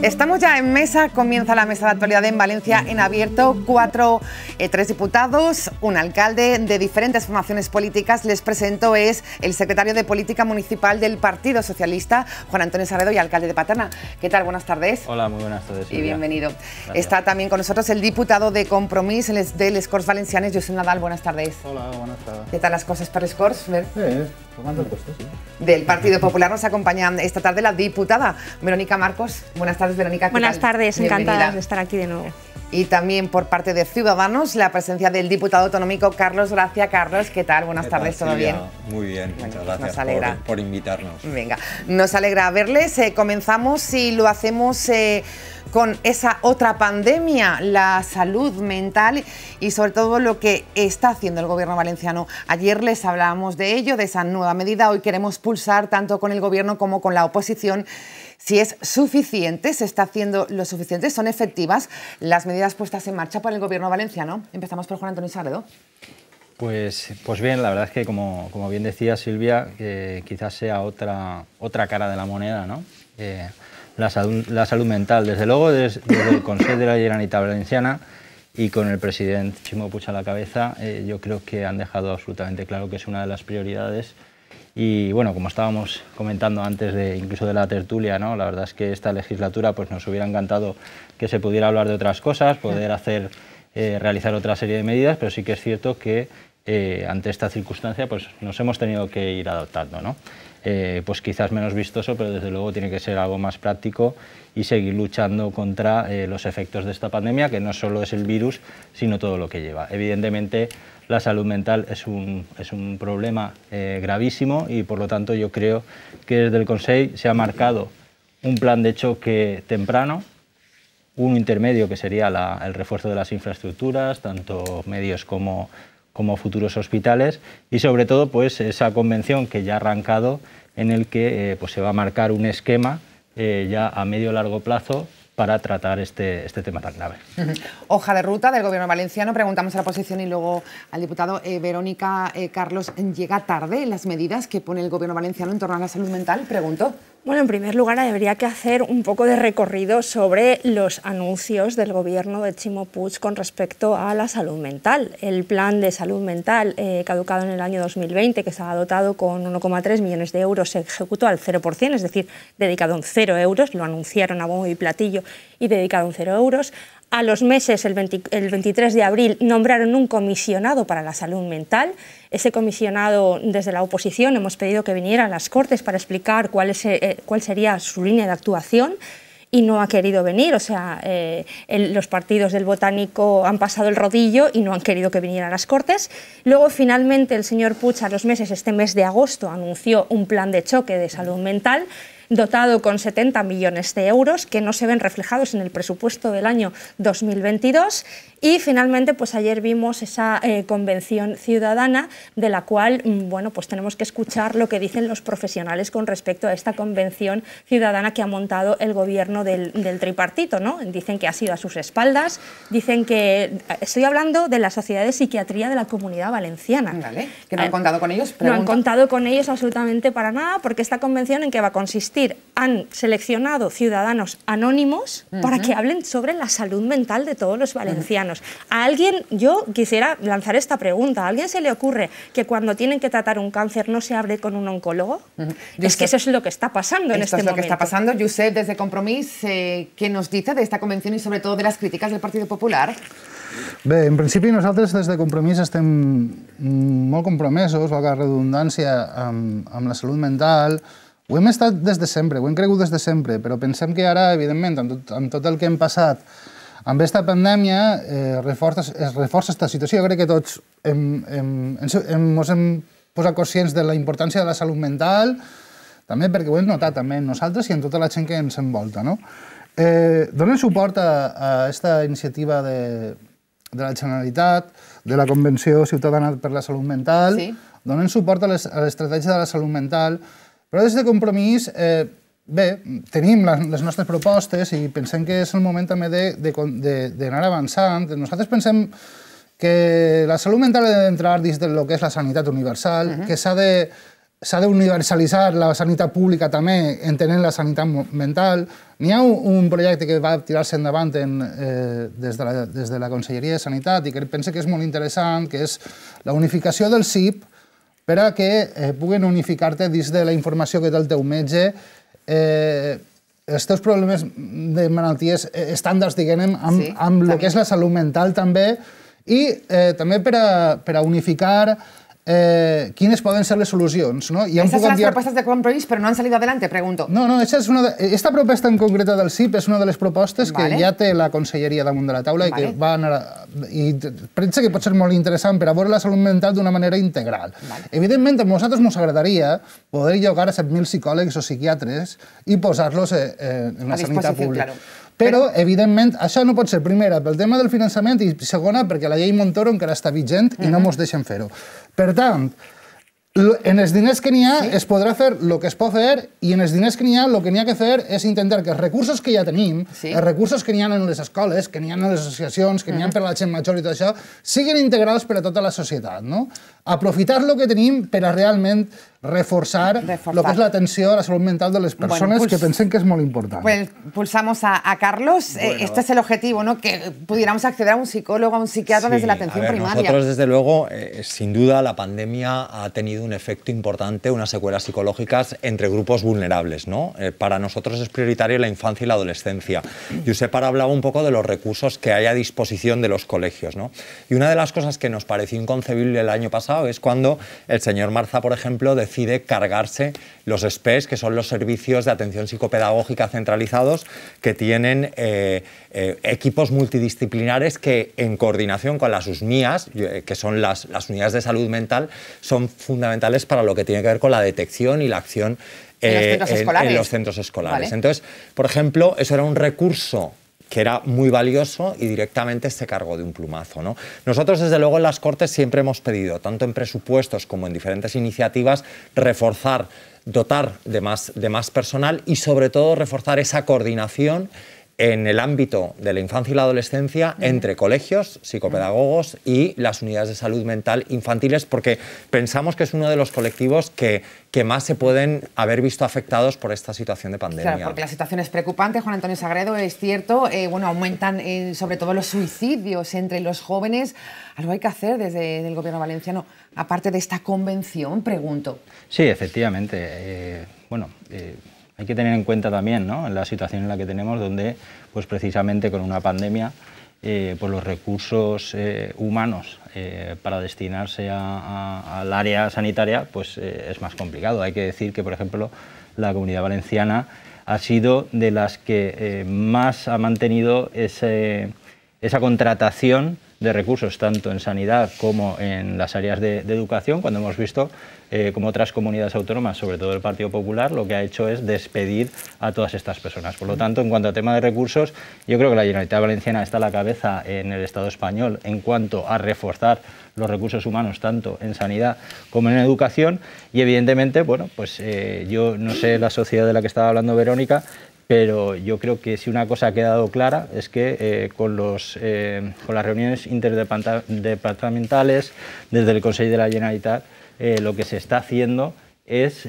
Estamos ya en mesa, comienza la mesa de actualidad en Valencia en abierto. Tres diputados, un alcalde de diferentes formaciones políticas. Les presento, es el secretario de Política Municipal del Partido Socialista, Juan Antonio Sarredo, y alcalde de Paterna. ¿Qué tal? Buenas tardes. Hola, muy buenas tardes. Y bienvenido. Gracias. Está también con nosotros el diputado de Compromís de les Corts Valencianes, Josep Nadal. Buenas tardes. Hola, buenas tardes. ¿Qué tal las cosas para les Corts? Tomando el puesto, sí. Del Partido Popular nos acompaña esta tarde la diputada Verónica Marcos. Buenas tardes, Verónica. Buenas tardes, encantada de estar aquí de nuevo. Y también por parte de Ciudadanos, la presencia del diputado autonómico Carlos Gracia. Carlos, ¿qué tal? Buenas tardes, ¿todo bien? Muy bien, Bueno, muchas nos alegra. gracias por invitarnos. Venga, nos alegra verles. Comenzamos y lo hacemos con esa otra pandemia, la salud mental y sobre todo lo que está haciendo el gobierno valenciano. Ayer les hablábamos de ello, de esa nueva medida. Hoy queremos pulsar tanto con el gobierno como con la oposición si es suficiente, se está haciendo lo suficiente, son efectivas las medidas puestas en marcha por el gobierno valenciano. Empezamos por Juan Antonio Sarredo. Pues bien, la verdad es que como bien decía Silvia, quizás sea otra cara de la moneda, ¿no? La salud mental. Desde luego, desde el Consell de la Generalitat Valenciana y con el presidente Ximo Puig a la cabeza, yo creo que han dejado absolutamente claro que es una de las prioridades. Y bueno, como estábamos comentando antes incluso de la tertulia, ¿no? La verdad es que esta legislatura pues nos hubiera encantado que se pudiera hablar de otras cosas, poder realizar otra serie de medidas, pero sí que es cierto que ante esta circunstancia pues nos hemos tenido que ir adaptando, ¿no? Pues quizás menos vistoso, pero desde luego tiene que ser algo más práctico y seguir luchando contra los efectos de esta pandemia, que no solo es el virus, sino todo lo que lleva. Evidentemente, la salud mental es un problema gravísimo y, por lo tanto, yo creo que desde el Consell se ha marcado un plan de choque temprano, un intermedio que sería el refuerzo de las infraestructuras, tanto medios como futuros hospitales, y sobre todo pues esa convención que ya ha arrancado en el que pues se va a marcar un esquema ya a medio y largo plazo para tratar este tema tan grave. Hoja de ruta del gobierno valenciano. Preguntamos a la oposición y luego al diputado. Verónica, Carlos, ¿llega tarde las medidas que pone el gobierno valenciano en torno a la salud mental? Pregunto. Bueno, en primer lugar, habría que hacer un poco de recorrido sobre los anuncios del gobierno de Ximo Puig con respecto a la salud mental. El plan de salud mental caducado en el año 2020, que estaba dotado con 1,3 millones de euros, se ejecutó al 0%, es decir, dedicado en 0 euros, lo anunciaron a bombo y platillo y dedicado en 0 euros. A los meses, el 23 de abril, nombraron un comisionado para la salud mental. Ese comisionado, desde la oposición, hemos pedido que viniera a las Cortes para explicar cuál sería su línea de actuación y no ha querido venir. O sea, los partidos del Botánico han pasado el rodillo y no han querido que viniera a las Cortes. Luego, finalmente, el señor Puig, a los meses, este mes de agosto, anunció un plan de choque de salud mental dotado con 70 millones de euros que no se ven reflejados en el presupuesto del año 2022 y finalmente pues ayer vimos esa convención ciudadana de la cual bueno, pues tenemos que escuchar lo que dicen los profesionales con respecto a esta convención ciudadana que ha montado el gobierno del tripartito, ¿no? Dicen que ha sido a sus espaldas, dicen que... Estoy hablando de la Sociedad de Psiquiatría de la Comunidad Valenciana. Vale, que no han contado con ellos. No han contado con ellos absolutamente para nada, porque esta convención, ¿en qué va a consistir? Han seleccionado ciudadanos anónimos para que hablen sobre la salud mental de todos los valencianos. A alguien, yo quisiera lanzar esta pregunta, ¿a alguien se le ocurre que cuando tienen que tratar un cáncer no se hable con un oncólogo? Es que eso es lo que está pasando en este momento. Esto es lo que está pasando. Josep, desde Compromís, ¿qué nos dice de esta convención y sobre todo de las críticas del Partido Popular? Bé, en principi nosaltres des de Compromís estem molt compromesos, valga la redundància, amb la salut mental. Ho hem estat des de sempre, ho hem cregut des de sempre, però pensem que ara, evidentment, amb tot el que hem passat amb aquesta pandèmia, es reforça aquesta situació. Jo crec que tots ens hem posat conscients de la importància de la salut mental, també perquè ho hem notat també en nosaltres i en tota la gent que ens envolta, no? Donen suport a aquesta iniciativa de la Generalitat, de la Convenció Ciutadana per la Salut Mental, donen suport a l'estratègia de la salut mental, però des de Compromís, bé, tenim les nostres propostes i pensem que és el moment també d'anar avançant. Nosaltres pensem que la salut mental ha d'entrar dins del que és la sanitat universal, que s'ha de s'ha d'universalitzar la sanitat pública també, entenent la sanitat mental. N'hi ha un projecte que va tirar-se endavant des de la Conselleria de Sanitat i que penso que és molt interessant, que és la unificació del CIP per a que puguen unificar-te dins de la informació que té el teu metge els teus problemes de malalties estàndards, diguem, amb el que és la salut mental també, i també per a unificar quines poden ser les solucions. Esas son las propuestas de Compromís, pero no han salido adelante, pregunto. No, esta propuesta en concreta del CIP és una de les propostes que ja té la Conselleria damunt de la taula i que va anar... I penso que pot ser molt interessant per a veure la salut mental d'una manera integral. Evidentment, a nosaltres ens agradaria poder llogar a 7.000 psicòlegs o psiquiatres i posar-los en la sanitat pública. Però, evidentment, això no pot ser, primera, pel tema del finançament i segona, perquè la llei Montoro encara està vigent i no ens deixen fer-ho. Per tant, en els diners que n'hi ha es podrà fer el que es pot fer i en els diners que n'hi ha el que n'hi ha que fer és intentar que els recursos que ja tenim, els recursos que n'hi ha en les escoles, que n'hi ha en les associacions, que n'hi ha per a la gent major i tot això, siguin integrals per a tota la societat. Aprofitar el que tenim per a realment reforçar el que és l'atenció a la salut mental de les persones, que pensem que és molt important. Pulsamos a Carlos. Este es el objetivo, que pudiéramos acceder a un psicólogo, a un psiquiatra desde la atención primaria. Nosotros, desde luego, sin duda, la pandemia ha tenido un efecto importante, unas secuelas psicológicas entre grupos vulnerables. Para nosotros es prioritario la infancia y la adolescencia. Josep ahora hablaba un poco de los recursos que hay a disposición de los colegios. Y una de las cosas que nos pareció inconcebible el año pasado es cuando el señor Marza, por ejemplo, decide cargarse los SPEs, que son los servicios de atención psicopedagógica centralizados, que tienen equipos multidisciplinares que, en coordinación con las USMIAs, que son las unidades de salud mental, son fundamentales para lo que tiene que ver con la detección y la acción en los centros escolares. Entonces, por ejemplo, eso era un recurso que era muy valioso y directamente se cargó de un plumazo. Nosotros, desde luego, en las Cortes siempre hemos pedido, tanto en presupuestos como en diferentes iniciativas, reforzar, dotar de más personal y, sobre todo, reforzar esa coordinación en el ámbito de la infancia y la adolescencia entre colegios, psicopedagogos y las unidades de salud mental infantiles, porque pensamos que es uno de los colectivos que más se pueden haber visto afectados por esta situación de pandemia. Claro, porque la situación es preocupante, Juan Antonio Sagredo, es cierto. Aumentan sobre todo los suicidios entre los jóvenes. ¿Algo hay que hacer desde el Gobierno valenciano, aparte de esta convención? Pregunto. Sí, efectivamente. Hay que tener en cuenta también, en la situación en la que tenemos, donde pues precisamente con una pandemia pues los recursos humanos para destinarse al área sanitaria pues es más complicado. Hay que decir que, por ejemplo, la Comunidad Valenciana ha sido de las que más ha mantenido esa contratación de recursos, tanto en sanidad como en las áreas de educación, cuando hemos visto como otras comunidades autónomas, sobre todo el Partido Popular, lo que ha hecho es despedir a todas estas personas. Por lo tanto, en cuanto a tema de recursos, yo creo que la Generalitat Valenciana está a la cabeza en el Estado español en cuanto a reforzar los recursos humanos, tanto en sanidad como en educación, y evidentemente, yo no sé la sociedad de la que estaba hablando Verónica, pero yo creo que si una cosa ha quedado clara es que con las reuniones interdepartamentales desde el Consejo de la Generalitat lo que se está haciendo es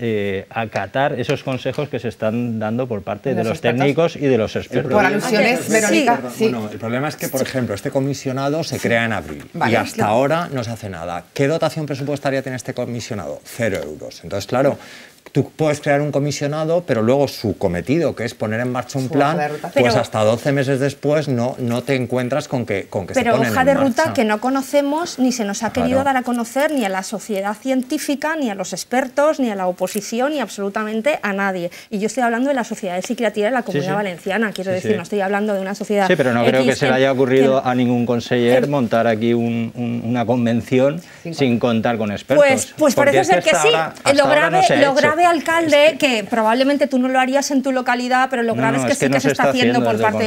acatar esos consejos que se están dando por parte de los técnicos y de los expertos. Por alusiones, Verónica. Sí. Bueno, el problema es que, por ejemplo, este comisionado se crea en abril y hasta ahora no se hace nada. ¿Qué dotación presupuestaria tiene este comisionado? 0 euros. Entonces, claro, tú puedes crear un comisionado, pero luego su cometido, que es poner en marcha un plan, pues hasta 12 meses después no te encuentras con que se ponen en marcha. Pero hoja de ruta que no conocemos, ni se nos ha querido dar a conocer ni a la sociedad científica, ni a los expertos, ni a la oposición, ni absolutamente a nadie. Y yo estoy hablando de la Sociedad de Psiquiatría de la Comunidad Valenciana, quiero decir, no estoy hablando de una sociedad... Sí, pero no creo que se le haya ocurrido a ningún conseller montar aquí una convención sin contar con expertos. Pues parece ser que sí. Lo grave sabe, alcalde, que probablemente tú no lo harías en tu localidad, pero lo grave es que sí que se está haciendo por parte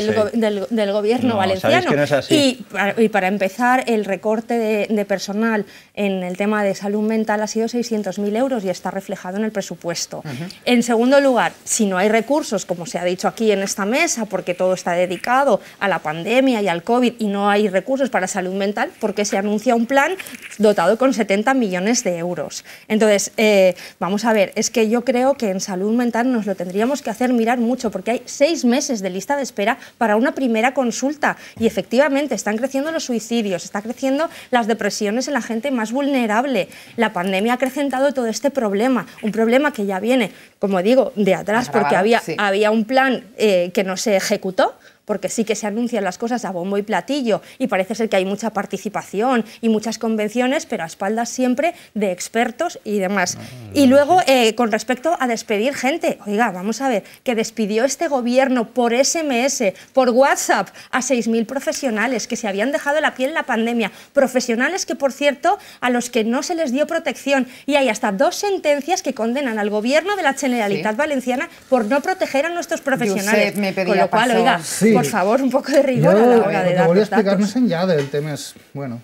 del gobierno valenciano. Que no es así. Y para empezar, el recorte de personal en el tema de salud mental ha sido 600.000 euros y está reflejado en el presupuesto. En segundo lugar, si no hay recursos, como se ha dicho aquí en esta mesa, porque todo está dedicado a la pandemia y al COVID y no hay recursos para salud mental, porque se anuncia un plan dotado con 70 millones de euros. Entonces, vamos a ver, es que yo creo que en salud mental nos lo tendríamos que hacer mirar mucho, porque hay 6 meses de lista de espera para una primera consulta y efectivamente están creciendo los suicidios, están creciendo las depresiones en la gente más vulnerable. La pandemia ha acrecentado todo este problema, un problema que ya viene, como digo, de atrás, porque había un plan que no se ejecutó, porque sí que se anuncian las cosas a bombo y platillo y parece ser que hay mucha participación y muchas convenciones, pero a espaldas siempre de expertos y demás. Y luego, con respecto a despedir gente, oiga, vamos a ver, que despidió este gobierno por SMS, por WhatsApp, a 6.000 profesionales que se habían dejado la piel en la pandemia, profesionales que, por cierto, a los que no se les dio protección, y hay hasta 2 sentencias que condenan al gobierno de la Generalitat Valenciana por no proteger a nuestros profesionales. Josep, me pedía con lo cual, paso. oiga, por favor, un poco de rigor a la hora de dar volia los datos. explicar més enllà del tema és, bueno,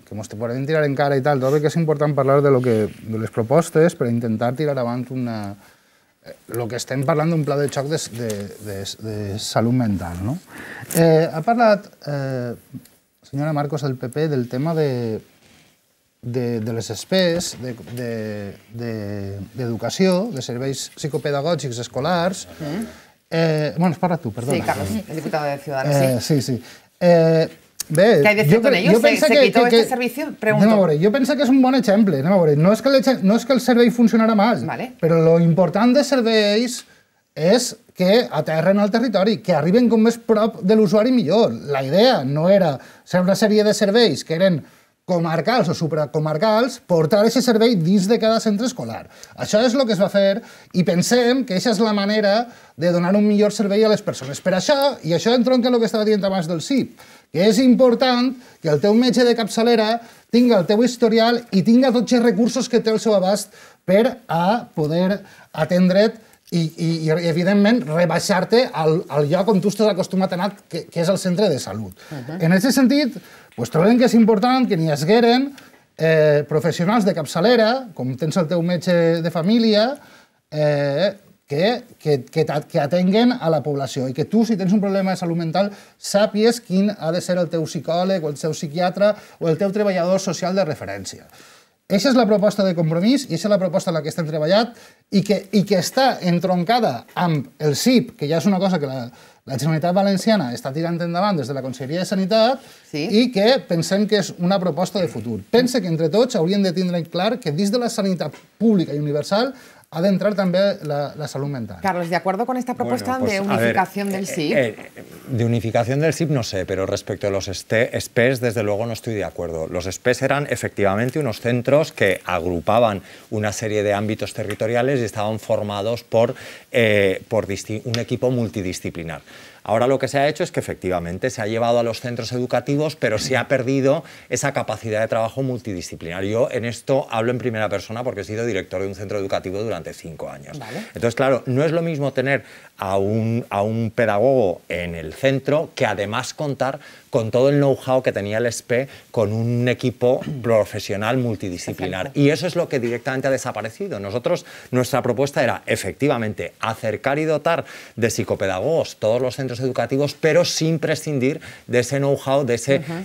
que ens podem tirar en cara i tal, tot que és important parlar de les propostes per intentar tirar avant una... El que estem parlant d'un pla de xoc de salut mental, no? Ha parlat, senyora Marcos, del PP, del tema de les ESPEs, d'educació, de serveis psicopedagògics escolars. Bueno, parla tu, perdona. Sí, Carlos, el diputado de Ciudadanos, sí. Sí. ¿Qué hay de cierto en ello? ¿Se quitó este servicio? Pregunto. Jo penso que és un bon exemple. No és que el servei funcionarà mal, però lo important dels serveis és que aterren al territori, que arriben com més prop de l'usuari millor. La idea no era ser una sèrie de serveis que eren comarcals o supracomarcals, portar aquest servei dins de cada centre escolar. Això és el que es va fer i pensem que aquesta és la manera de donar un millor servei a les persones. Per això, i això entronca el que estava dient abans del CIP, que és important que el teu metge de capçalera tinga el teu historial i tinga tots els recursos que té al seu abast per a poder atendre't i evidentment, rebaixar-te al lloc on tu estàs acostumat a anar, que és el centre de salut. En aquest sentit, trobem que és important que n'hi hagueren professionals de capçalera, com tens el teu metge de família, que atenguen a la població i que tu, si tens un problema de salut mental, sàpies quin ha de ser el teu psicòleg o el teu psiquiatre o el teu treballador social de referència. Aquesta és la proposta de Compromís i aquesta és la proposta en la que estem treballant i que està entroncada amb el CIP, que ja és una cosa que la Generalitat Valenciana està tirant endavant des de la Conselleria de Sanitat i que pensem que és una proposta de futur. Pense que entre tots hauríem de tindre clar que dins de la sanitat pública i universal ha de entrar también la salud mental. Carlos, ¿de acuerdo con esta propuesta de unificación del SIP? De unificación del SIP no sé, pero respecto a los SPEs, desde luego no estoy de acuerdo. Los SPEs eran efectivamente unos centros que agrupaban una serie de ámbitos territoriales y estaban formados por un equipo multidisciplinar. Ahora lo que se ha hecho es que efectivamente se ha llevado a los centros educativos, pero se ha perdido esa capacidad de trabajo multidisciplinar. Yo en esto hablo en primera persona porque he sido director de un centro educativo durante 5 años. Vale. Entonces, claro, no es lo mismo tener a un pedagogo en el centro que además contar con todo el know-how que tenía el SPE con un equipo profesional multidisciplinar. Y eso es lo que directamente ha desaparecido. Nuestra propuesta era, efectivamente, acercar y dotar de psicopedagogos todos los centros educativos, pero sin prescindir de ese know-how, de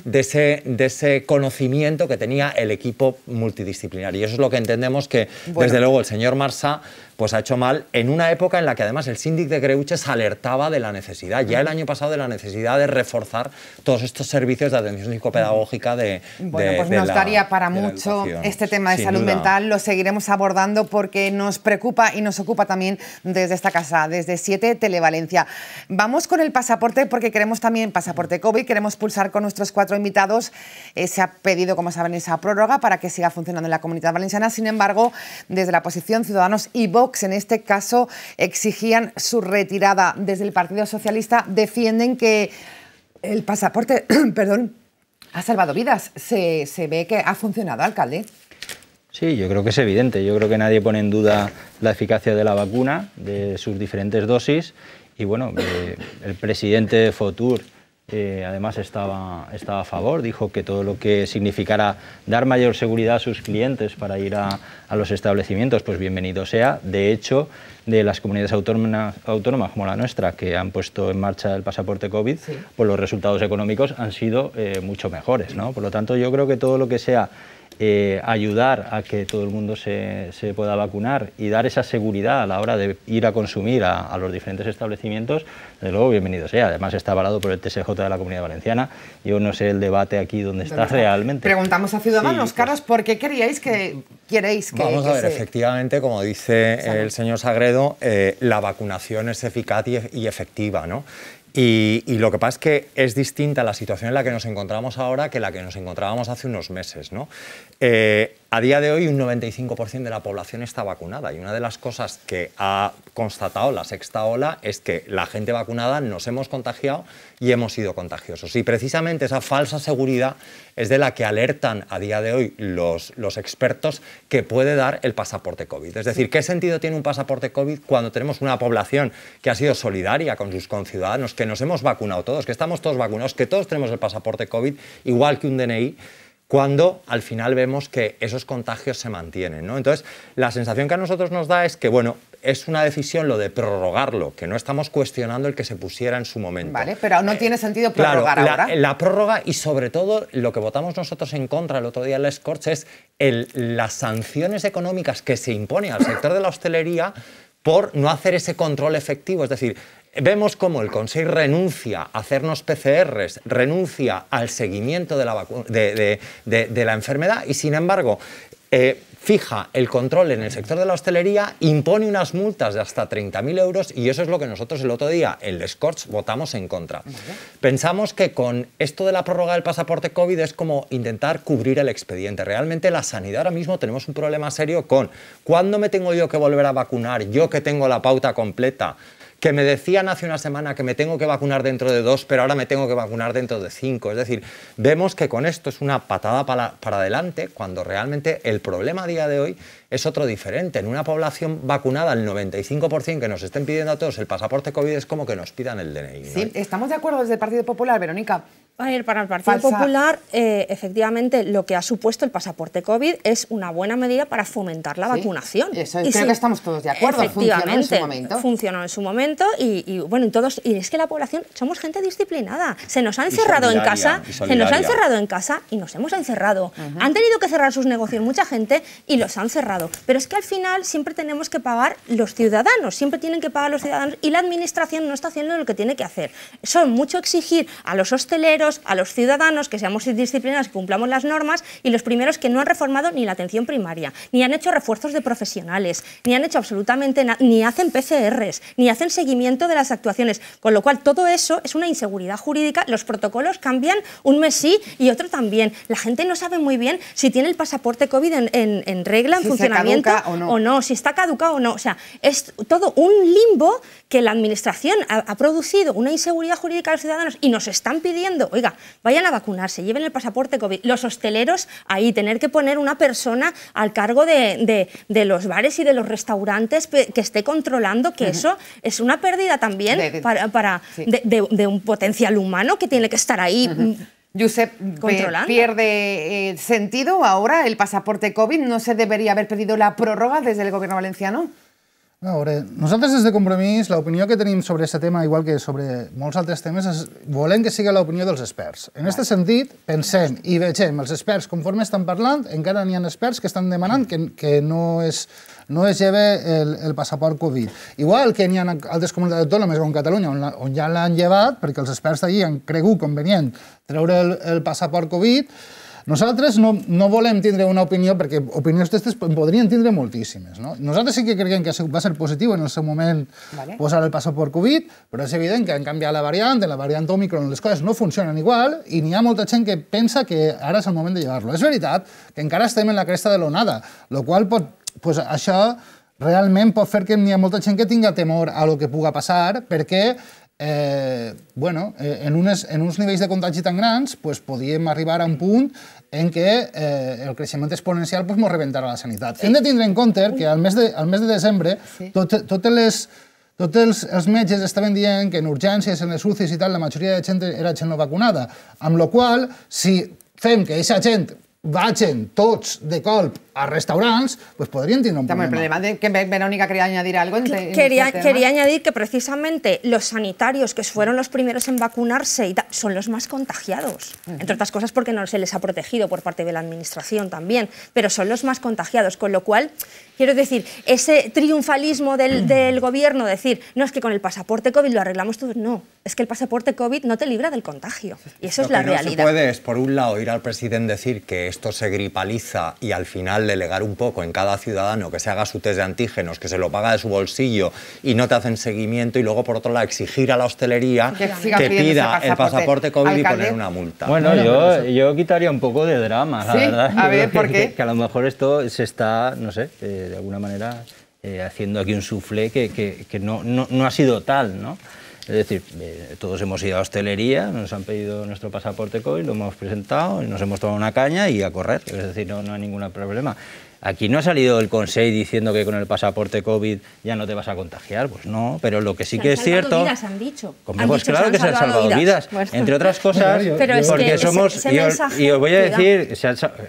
ese conocimiento que tenía el equipo multidisciplinar. Y eso es lo que entendemos que, desde luego, el señor Marsá pues ha hecho mal en una época en la que además el síndic de Greuges alertaba de la necesidad, ya el año pasado, de la necesidad de reforzar todos estos servicios de atención psicopedagógica pues nos daría para mucho este tema de salud mental, lo seguiremos abordando porque nos preocupa y nos ocupa también desde esta casa, desde 7 Televalencia. Vamos con el pasaporte porque queremos también pasaporte COVID, queremos pulsar con nuestros 4 invitados, se ha pedido, como saben, esa prórroga para que siga funcionando en la Comunidad Valenciana, sin embargo, desde la oposición, Ciudadanos y Vox, en este caso, exigían su retirada. Desde el Partido Socialista defienden que el pasaporte, perdón, ha salvado vidas. Se ve que ha funcionado, alcalde. Sí, yo creo que es evidente. Yo creo que nadie pone en duda la eficacia de la vacuna, de sus diferentes dosis. Y bueno, el presidente de Fotur además estaba a favor, dijo que todo lo que significara dar mayor seguridad a sus clientes para ir a los establecimientos, pues bienvenido sea. De hecho, de las comunidades autónomas como la nuestra, que han puesto en marcha el pasaporte COVID, sí, pues los resultados económicos han sido mucho mejores, ¿no? Por lo tanto, yo creo que todo lo que sea ayudar a que todo el mundo se pueda vacunar y dar esa seguridad a la hora de ir a consumir a los diferentes establecimientos, desde luego bienvenido sea. Además está avalado por el TSJ de la Comunidad Valenciana. Yo no sé el debate aquí dónde está realmente. Preguntamos a Ciudadanos, sí, Carlos, ¿por qué queréis que Vamos a ver, efectivamente, como dice el señor Sagredo, la vacunación es eficaz y efectiva, ¿no? Y lo que pasa es que es distinta la situación en la que nos encontramos ahora que la que nos encontrábamos hace unos meses, ¿no? A día de hoy un 95% de la población está vacunada y una de las cosas que ha constatado la sexta ola es que la gente vacunada nos hemos contagiado y hemos sido contagiosos. Y precisamente esa falsa seguridad es de la que alertan a día de hoy los expertos que puede dar el pasaporte COVID. Es decir, ¿qué sentido tiene un pasaporte COVID cuando tenemos una población que ha sido solidaria con sus conciudadanos, que nos hemos vacunado todos, que estamos todos vacunados, que todos tenemos el pasaporte COVID igual que un DNI? Cuando al final vemos que esos contagios se mantienen, ¿no? Entonces, la sensación que a nosotros nos da es que, bueno, es una decisión lo de prorrogarlo, que no estamos cuestionando el que se pusiera en su momento. Vale, pero no tiene sentido prorrogar ahora. La prórroga y sobre todo lo que votamos nosotros en contra el otro día en les Corts es las sanciones económicas que se impone al sector de la hostelería por no hacer ese control efectivo, es decir, vemos cómo el Consejo renuncia a hacernos PCRs, renuncia al seguimiento de la enfermedad y, sin embargo, fija el control en el sector de la hostelería, impone unas multas de hasta 30.000 euros y eso es lo que nosotros el otro día en les Corts votamos en contra. Pensamos que con esto de la prórroga del pasaporte COVID es como intentar cubrir el expediente. Realmente la sanidad ahora mismo tenemos un problema serio con ¿cuándo me tengo yo que volver a vacunar? Yo que tengo la pauta completa, que me decían hace una semana que me tengo que vacunar dentro de 2, pero ahora me tengo que vacunar dentro de 5. Es decir, vemos que con esto es una patada para adelante, cuando realmente el problema a día de hoy es otro diferente. En una población vacunada, el 95% que nos estén pidiendo a todos el pasaporte COVID es como que nos pidan el DNI, ¿no? Sí, estamos de acuerdo desde el Partido Popular, Verónica. A ver, para el Partido Popular, efectivamente, lo que ha supuesto el pasaporte COVID es una buena medida para fomentar la vacunación. Eso, creo que estamos todos de acuerdo. Funcionó en su momento. Funcionó en su momento y bueno, y es que la población somos gente disciplinada. Se nos ha encerrado en casa, y nos hemos encerrado. Han tenido que cerrar sus negocios mucha gente y los han cerrado. Pero es que al final siempre tenemos que pagar los ciudadanos, siempre tienen que pagar los ciudadanos y la administración no está haciendo lo que tiene que hacer. Son mucho exigir a los hosteleros, a los ciudadanos, que seamos disciplinados, que cumplamos las normas, y los primeros que no han reformado ni la atención primaria, ni han hecho refuerzos de profesionales, ni han hecho absolutamente nada, ni hacen PCRs, ni hacen seguimiento de las actuaciones, con lo cual todo eso es una inseguridad jurídica. Los protocolos cambian, un mes sí y otro también. La gente no sabe muy bien si tiene el pasaporte COVID en regla, en funcionamiento o no, si está caducado o no. O sea, es todo un limbo que la administración ha producido una inseguridad jurídica a los ciudadanos y nos están pidiendo, oiga, vayan a vacunarse, lleven el pasaporte COVID. Los hosteleros ahí, tener que poner una persona al cargo de los bares y de los restaurantes que esté controlando, que eso es una pérdida también de un potencial humano que tiene que estar ahí. Josep, ¿pierde sentido ahora el pasaporte COVID? ¿No se debería haver pedido la pròrroga des del Gobierno valenciano? A veure, nosaltres des de Compromís l'opinió que tenim sobre aquest tema, igual que sobre molts altres temes, és volem que sigui l'opinió dels experts. En aquest sentit, pensem i vegem els experts conforme estan parlant, encara n'hi ha experts que estan demanant que no es lleve el passaport Covid. Igual que n'hi ha altres comunitats autònomes com Catalunya on ja l'han llevat, perquè els experts d'allí han cregut convenient treure el passaport Covid. Nosaltres no volem tindre una opinió, perquè opinions d'aquestes podrien tindre moltíssimes. Nosaltres sí que creiem que va ser positiu en el seu moment posar el passaport Covid, però és evident que han canviat la variant, en la variant Omicron les coses no funcionen igual i n'hi ha molta gent que pensa que ara és el moment de llevar-lo. És veritat que encara estem en la cresta de l'onada, el qual això realment pot fer que n'hi ha molta gent que tinga temor a lo que puga passar, perquè bueno, en uns nivells de contagi tan grans pues, podíem arribar a un punt en què el creixement exponencial pues, mos rebentara la sanitat. Hem de tindre en compte que al mes de desembre tots els metges estaven dient que en urgències, en les UCIs i tal, la majoria de gent era gent no vacunada, amb la qual cosa, si fem que aquesta gent vagin tots de colp a restaurants, pues podrían tener un problema. El problema de que Verónica quería añadir algo. Quería añadir que precisamente los sanitarios que fueron los primeros en vacunarse y son los más contagiados. Entre otras cosas porque no se les ha protegido por parte de la administración también, pero son los más contagiados, con lo cual, quiero decir, ese triunfalismo del gobierno, decir, no, es que con el pasaporte COVID lo arreglamos todo, no, es que el pasaporte COVID no te libra del contagio, y eso es la realidad. Lo que no se puede es, por un lado, ir al presidente decir que esto se gripaliza y al final delegar un poco en cada ciudadano que se haga su test de antígenos, que se lo paga de su bolsillo y no te hacen seguimiento, y luego por otro lado exigir a la hostelería que pida el pasaporte COVID y poner una multa. Bueno, yo quitaría un poco de drama, la verdad. A ver, ¿por qué? Que a lo mejor esto se está, no sé, de alguna manera haciendo aquí un soufflé que no ha sido tal, ¿no? Es decir, todos hemos ido a hostelería, nos han pedido nuestro pasaporte COVID, lo hemos presentado, y nos hemos tomado una caña y a correr. Es decir, no hay ningún problema. Aquí no ha salido el Consell diciendo que con el pasaporte COVID ya no te vas a contagiar, pues no, pero lo que sí que es cierto... Vidas, han dicho. Pues claro que se han salvado vidas, bueno, entre otras cosas, porque somos... Y os voy a decir,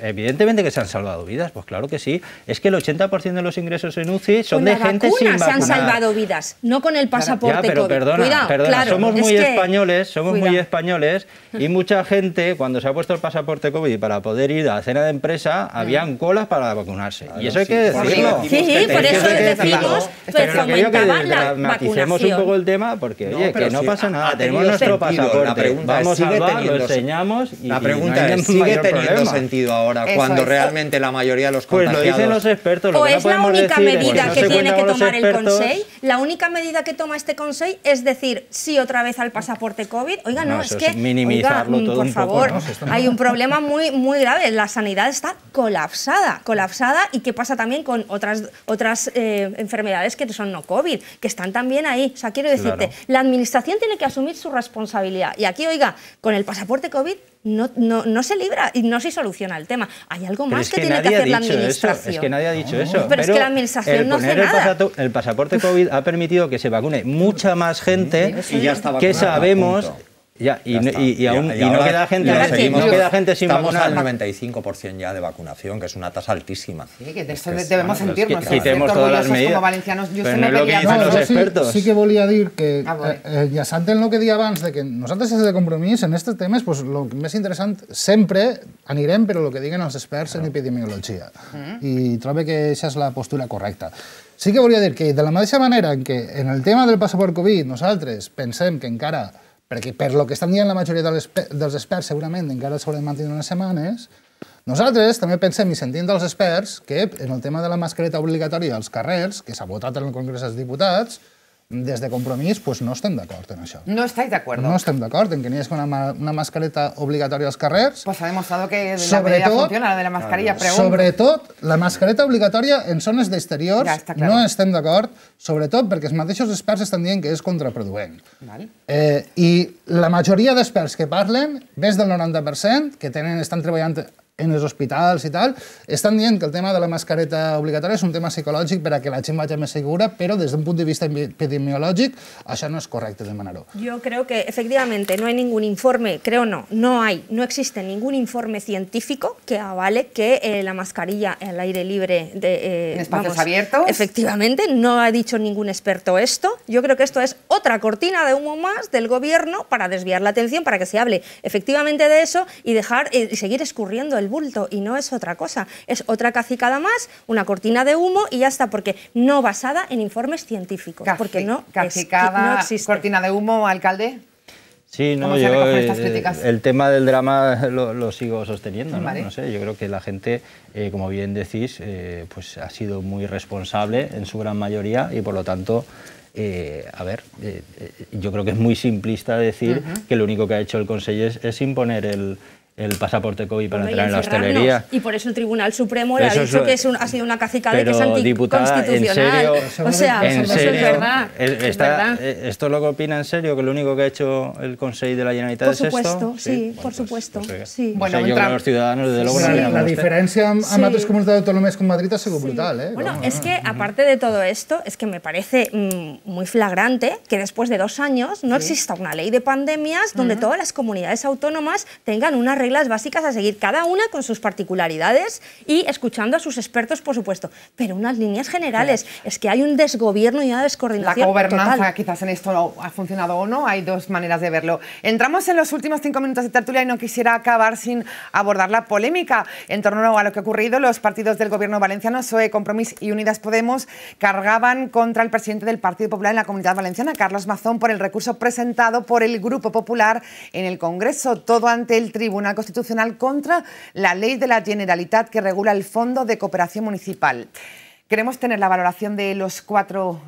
evidentemente que se han salvado vidas, pues claro que sí. Es que el 80% de los ingresos en UCI son de gente sin vacunar. Se han salvado vidas, no con el pasaporte ya, pero COVID. Perdona, claro, somos muy españoles y mucha gente, cuando se ha puesto el pasaporte COVID para poder ir a la cena de empresa, habían colas para vacunar. Y eso hay que decirlo. Sí, por eso decimos que fomentaban la vacunación. Un poco el tema, porque oye, que no pasa nada, tenemos nuestro pasaporte, vamos a hablar, lo enseñamos y la pregunta es, ¿sigue teniendo sentido ahora cuando realmente la mayoría de los contagiados... Pues lo dicen los expertos, o es la única medida que tiene que tomar el Consell, la única medida que toma este Consell es decir sí otra vez al pasaporte COVID. Oiga, no, es que, minimizarlo todo por favor, hay un problema muy grave, la sanidad está colapsada, y qué pasa también con otras enfermedades que son no COVID, que están también ahí. O sea, quiero decirte, la administración tiene que asumir su responsabilidad. Y aquí, oiga, con el pasaporte COVID no se libra y no se soluciona el tema. Hay algo más que tiene que hacer la administración. Es que nadie ha dicho eso. Pero es que la administración no hace nada. El pasaporte COVID ha permitido que se vacune mucha más gente que sabemos... y no queda gente sin vacunar. Estamos al 95% ya de vacunación, que es una tasa altísima. Sí, que de eso debemos sentirnos. Quitemos todas las medidas. Como valencianos, yo pero no es lo que dicen los expertos. Sí que volia dir que, ja s'entén el que deia abans, de que nosaltres des de Compromís, en aquests temes, pues, el més interessant, sempre anirem per el que diguen els experts en epidemiologia. I trobo que aquesta és la postura correcta. Sí que volia dir que, de la mateixa manera en què en el tema del passaport Covid nosaltres pensem que encara, perquè per lo que estan dient la majoria dels experts segurament encara s'haurà de mantenir unes setmanes, nosaltres també pensem i sentim dels experts que en el tema de la mascareta obligatòria als carrers, que s'ha votat en el Congrés dels Diputats, des de Compromís pues no estem d'acord en això. No estáis de acuerdo. No estem d'acord en que n'hi hagi una mascareta obligatòria als carrers. Pues ha demostrado que la medida funciona, la de la mascarilla, pregunto. Sobretot, la mascareta obligatòria en zones d'exteriors no estem d'acord, sobretot perquè els mateixos experts estan dient que és contraproduent. I la majoria d'experts que parlen, més del 90%, que estan treballant en els hospitals i tal, estan dient que el tema de la mascareta obligatòria és un tema psicològic per a que la gent vagi més segura, però des d'un punt de vista epidemiològic això no es correcte demanar-ho. Yo creo que efectivamente no hay ningún informe, no existe ningún informe científico que avale que la mascarilla al aire libre en espacios abiertos. Efectivamente, no ha dicho ningún experto esto. Yo creo que esto es otra cortina de humo más del gobierno para desviar la atención, para que se hable efectivamente de eso y dejar y seguir escurriendo el bulto, y no es otra cosa, es otra cacicada más, una cortina de humo y ya está, porque no basada en informes científicos, porque no existe. Cortina de humo, alcalde. Sí, no, yo el tema del drama lo sigo sosteniendo, ¿no? Vale. No sé, yo creo que la gente, como bien decís, pues ha sido muy responsable en su gran mayoría y por lo tanto, yo creo que es muy simplista decir que lo único que ha hecho el Consell es imponer el pasaporte COVID para Bueno, entrar en la hostelería. Y por eso el Tribunal Supremo le ha Eso dicho es, que ha sido una cacicada y que es diputada, anticonstitucional. O sea, ¿en eso serio? es verdad. Es verdad. ¿Esto es lo que opina en serio? ¿Que lo único que ha hecho el Consejo de la Generalitat Por es esto? supuesto, sí, por supuesto. Sí. Bueno, yo creo que los ciudadanos, desde luego, la diferència amb altres comunitats autònomes com Madrid ha sigut brutal, ¿eh? Bueno, es que aparte de todo esto, es que me parece muy flagrante que después de 2 años no exista una ley de pandemias donde todas las comunidades autónomas tengan unas reglas básicas a seguir, cada una con sus particularidades y escuchando a sus expertos, por supuesto, pero unas líneas generales. Es que hay un desgobierno y una descoordinación La gobernanza total. quizás en esto ha funcionado o no, hay dos maneras de verlo. Entramos en los últimos 5 minutos de tertulia y no quisiera acabar sin abordar la polémica en torno a lo que ha ocurrido. Los partidos del gobierno valenciano, PSOE, Compromís y Unidas Podemos, cargaban contra el presidente del Partido Popular en la Comunidad Valenciana, Carlos Mazón, por el recurso presentado por el Grupo Popular en el Congreso, todo ante el Tribunal Constitucional contra la ley de la Generalitat que regula el Fondo de Cooperación Municipal. Queremos tener la valoración de los 4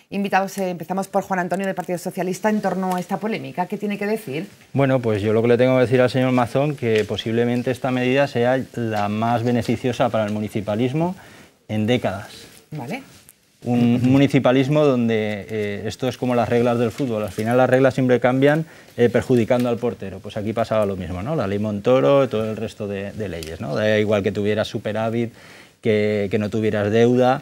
invitados. Empezamos por Juan Antonio del Partido Socialista en torno a esta polémica. ¿Qué tiene que decir? Bueno, pues yo lo que le tengo que decir al señor Mazón que posiblemente esta medida sea la más beneficiosa para el municipalismo en décadas. Vale. Un municipalismo donde esto es como las reglas del fútbol, al final las reglas siempre cambian perjudicando al portero. Pues aquí pasaba lo mismo, ¿no? La ley Montoro y todo el resto de leyes, ¿no? Da igual que tuvieras superávit, que no tuvieras deuda,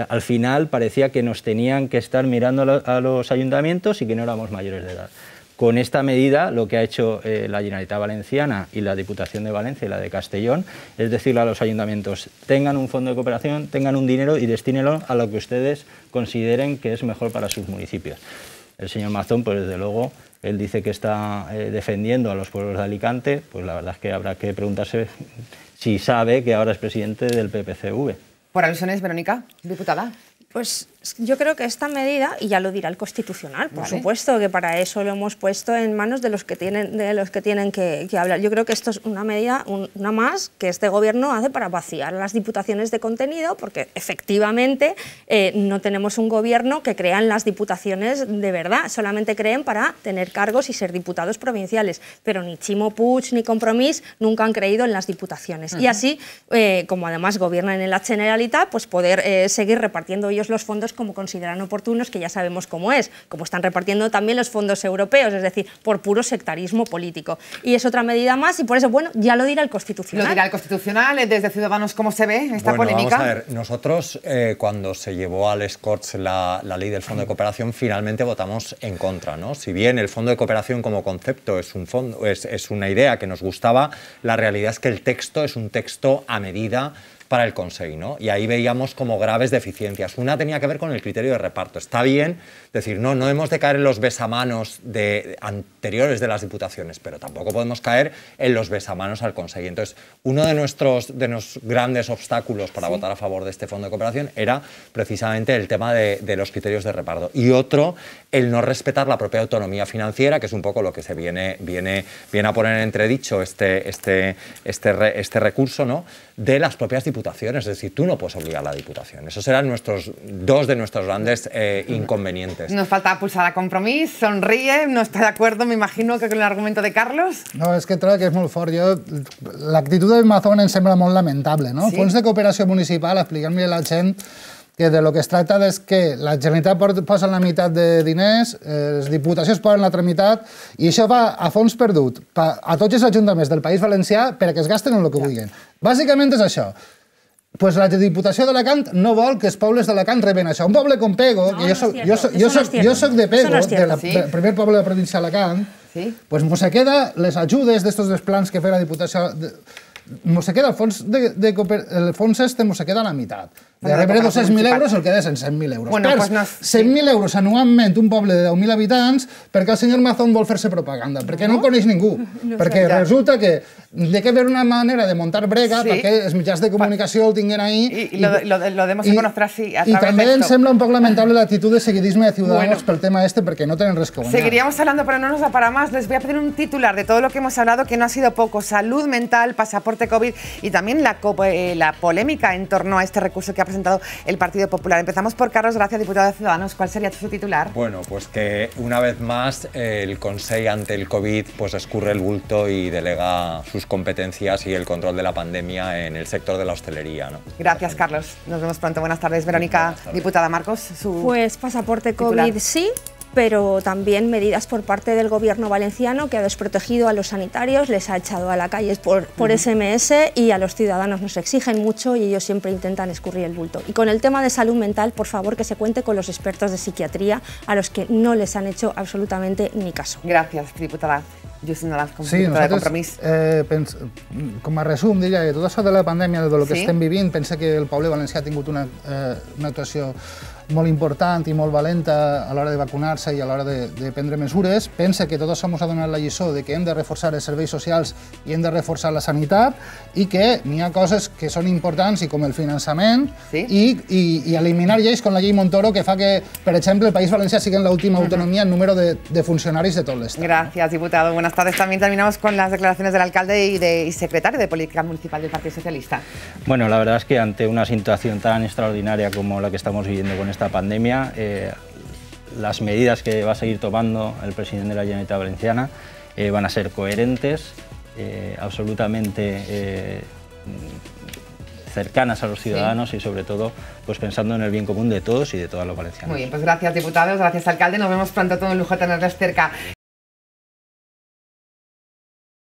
al final parecía que nos tenían que estar mirando a los ayuntamientos y que no éramos mayores de edad. Con esta medida lo que ha hecho la Generalitat Valenciana y la Diputación de Valencia y la de Castellón es decirle a los ayuntamientos, tengan un fondo de cooperación, tengan un dinero y destínenlo a lo que ustedes consideren que es mejor para sus municipios. El señor Mazón, pues desde luego, él dice que está defendiendo a los pueblos de Alicante, pues la verdad es que habrá que preguntarse si sabe que ahora es presidente del PPCV. Por alusiones, Verónica, diputada. Pues yo creo que esta medida, y ya lo dirá el Constitucional, por Vale. supuesto, que para eso lo hemos puesto en manos de los que tienen que hablar. Yo creo que esto es una medida, una más, que este gobierno hace para vaciar las diputaciones de contenido, porque efectivamente no tenemos un gobierno que crea en las diputaciones de verdad, solamente creen para tener cargos y ser diputados provinciales, pero ni Ximo Puig ni Compromís nunca han creído en las diputaciones. Y así, como además gobiernan en la Generalitat, pues poder seguir repartiendo ellos los fondos como consideran oportunos, que ya sabemos cómo es, como están repartiendo también los fondos europeos, es decir, por puro sectarismo político. Y es otra medida más y por eso, bueno, ya lo dirá el Constitucional. Lo dirá el Constitucional. Desde Ciudadanos, ¿cómo se ve esta bueno, polémica? Vamos a ver, nosotros cuando se llevó al Corts la ley del Fondo de Cooperación, finalmente votamos en contra, ¿no? Si bien el Fondo de Cooperación como concepto es una idea que nos gustaba, la realidad es que el texto es un texto a medida para el Consejo, ¿no? Y ahí veíamos como graves deficiencias. Una tenía que ver con el criterio de reparto. Está bien decir, no hemos de caer en los besamanos anteriores de las diputaciones, pero tampoco podemos caer en los besamanos al Consejo. Entonces, uno de nuestros grandes obstáculos para votar a favor de este Fondo de Cooperación era precisamente el tema de los criterios de reparto. Y otro, el no respetar la propia autonomía financiera, que es un poco lo que se viene a poner en entredicho este recurso, ¿no?, de las propias diputaciones. Es decir, tú no puedes obligar a la diputación. Esos eran dos de nuestros grandes inconvenientes. Nos falta pulsar a Compromís, sonríe, no está de acuerdo, me imagino, que con el argumento de Carlos. No, és que trobo que és molt fort. L'actitud de Mazón em sembla molt lamentable, no? Sí? Fons de cooperació municipal, explicant-li a la gent que de lo que es tracta és que la Generalitat posa la meitat de diners, les diputacions posen l'altra meitat, i això va a fons perdut a tots els ajuntaments del País Valencià perquè es gasten en el que vulguin. Bàsicament és això. Pues la Diputació d'Alacant no vol que els pobles d'Alacant reben això. Un poble com Pego, que jo soc de Pego, del primer poble de la província d'Alacant, pues mos se queda les ajudes d'estos plans que fa la Diputació... Mos se queda el fons este, mos se queda a la meitat. De rebre 200.000 euros el queda en 100.000 euros. Bueno, Perds 100.000 euros anualment un poble de 10.000 habitants perquè el senyor Mazón vol fer-se propaganda, perquè no el coneix ningú. Perquè resulta que hi ha que haver una manera de muntar brega perquè els mitjans de comunicació el tinguin ahí. Y lo demos a conocer así, a través de esto. Y también em sembla un poco lamentable la actitud de seguidisme de Ciudadanos pel tema este, perquè no tenen res que guanyar. Seguiríamos hablando, pero no nos da para más. Les voy a pedir un titular de todo lo que hemos hablado, que no ha sido poco. Salud mental, pasaporte pasaporte COVID y también la polémica en torno a este recurso que ha presentado el Partido Popular. Empezamos por Carlos Gracia, diputado de Ciudadanos. ¿Cuál sería su titular? Bueno, pues que una vez más el Consell ante el COVID pues escurre el bulto y delega sus competencias y el control de la pandemia en el sector de la hostelería, ¿no? Gracias, Carlos. Nos vemos pronto. Buenas tardes, Verónica. Buenas tardes. Diputada Marcos. Pues pasaporte titular. COVID sí, pero también medidas por parte del Gobierno valenciano, que ha desprotegido a los sanitarios, les ha echado a la calle por SMS, y a los ciudadanos nos exigen mucho y ellos siempre intentan escurrir el bulto. Y con el tema de salud mental, por favor, que se cuente con los expertos de psiquiatría, a los que no les han hecho absolutamente ni caso. Gràcies, diputada. Justin Nolas, com sí, diputada de Compromís. Com a resum, diria que tot això de la pandèmia, de lo que estem vivint, pensa que el poble valencià ha tingut una actuació molt important i molt valenta a l'hora de vacunar-se i a l'hora de prendre mesures. Pensa que tot això ens ha donat la lliçó de que hem de reforçar els serveis socials i hem de reforçar la sanitat i que n'hi ha coses que són importants, i com el finançament, i eliminar lleis com la llei Montoro, que fa que, per exemple, el País Valencià sigui l'última autonomia en número de funcionaris de tot l'Estat. Gracias, diputado. Buenas tardes. También terminamos con las declaraciones del alcalde y secretario de Política Municipal del Partido Socialista. Bueno, la verdad es que ante una situación tan extraordinaria como la que estamos viviendo con esta pandemia, las medidas que va a seguir tomando el presidente de la Generalitat Valenciana van a ser coherentes, absolutamente cercanas a los ciudadanos y sobre todo pues pensando en el bien común de todos y de todos los valencianos. Muy bien, pues gracias, diputados, gracias, alcalde. Nos vemos pronto, todo un lujo tenerles cerca.